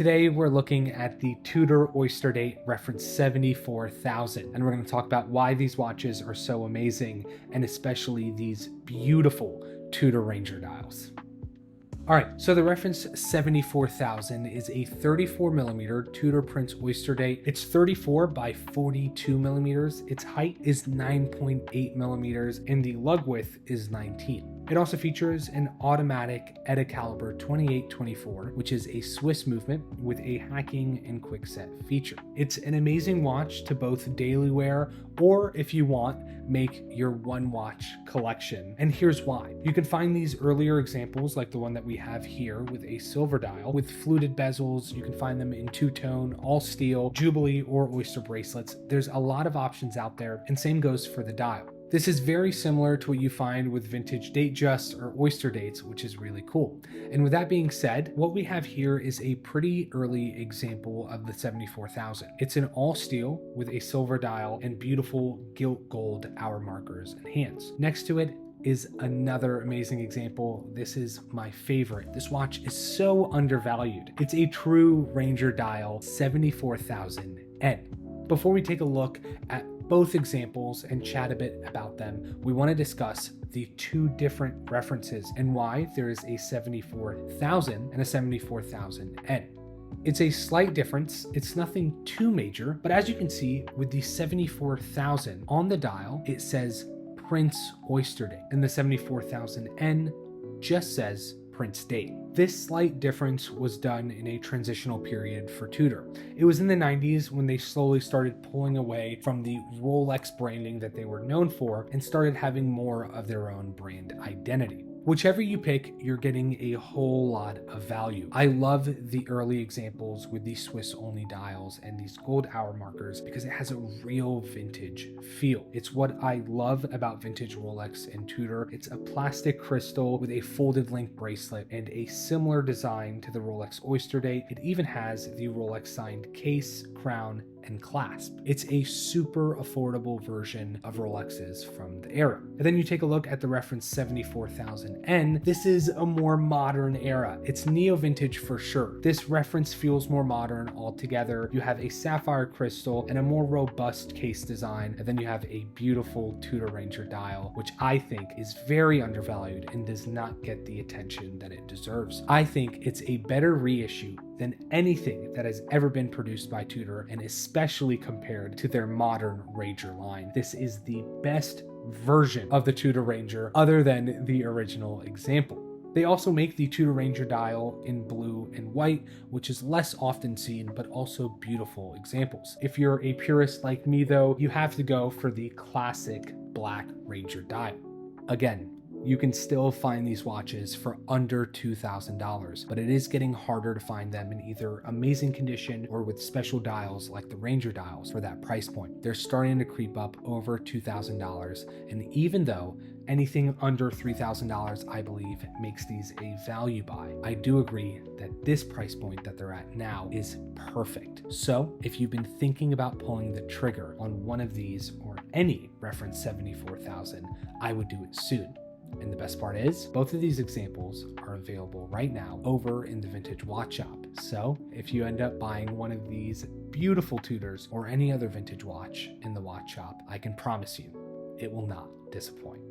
Today we're looking at the Tudor Oyster Date reference 74,000, and we're going to talk about why these watches are so amazing, and especially these beautiful Tudor Ranger dials. Alright, so the reference 74,000 is a 34mm Tudor Prince Oyster Date. It's 34 by 42 millimeters. Its height is 9.8 millimeters, and the lug width is 19. It also features an automatic ETA caliber 2824, which is a Swiss movement with a hacking and quick set feature. It's an amazing watch to both daily wear or, if you want, make your one watch collection. And here's why. You can find these earlier examples like the one that we have here with a silver dial with fluted bezels. You can find them in two-tone, all steel, Jubilee, or oyster bracelets. There's a lot of options out there, and same goes for the dial. This is very similar to what you find with vintage Datejust or oyster dates, which is really cool. And with that being said, what we have here is a pretty early example of the 74,000. It's an all steel with a silver dial and beautiful gilt gold hour markers and hands. Next to it is another amazing example. This is my favorite. This watch is so undervalued. It's a true Ranger dial 74,000N. Before we take a look at both examples and chat a bit about them, we want to discuss the two different references and why there is a 74,000 and a 74,000N. It's a slight difference. It's nothing too major, but as you can see with the 74,000 on the dial, it says Prince Oyster Date, and the 74,000N just says Prince Date. This slight difference was done in a transitional period for Tudor. It was in the 90s when they slowly started pulling away from the Rolex branding that they were known for and started having more of their own brand identity. Whichever you pick, you're getting a whole lot of value. I love the early examples with these Swiss only dials and these gold hour markers because it has a real vintage feel. It's what I love about vintage Rolex and Tudor. It's a plastic crystal with a folded link bracelet and a similar design to the Rolex Oyster Date. It even has the Rolex signed case, crown, and clasp. It's a super affordable version of Rolexes from the era. And then you take a look at the reference 74,000N. This is a more modern era. It's neo-vintage for sure. This reference feels more modern altogether. You have a sapphire crystal and a more robust case design, and then you have a beautiful Tudor Ranger dial, which I think is very undervalued and does not get the attention that it deserves. I think it's a better reissue than anything that has ever been produced by Tudor, and especially compared to their modern Ranger line. This is the best version of the Tudor Ranger other than the original example. They also make the Tudor Ranger dial in blue and white, which is less often seen, but also beautiful examples. If you're a purist like me though, you have to go for the classic black Ranger dial. Again, you can still find these watches for under $2,000, but it is getting harder to find them in either amazing condition or with special dials like the Ranger dials for that price point. They're starting to creep up over $2,000, and even though anything under $3,000, I believe, makes these a value buy, I do agree that this price point that they're at now is perfect. So if you've been thinking about pulling the trigger on one of these or any reference 74,000, I would do it soon. And the best part is, both of these examples are available right now over in the Vintage Watch Shop. So if you end up buying one of these beautiful Tudors or any other vintage watch in the watch shop, I can promise you it will not disappoint.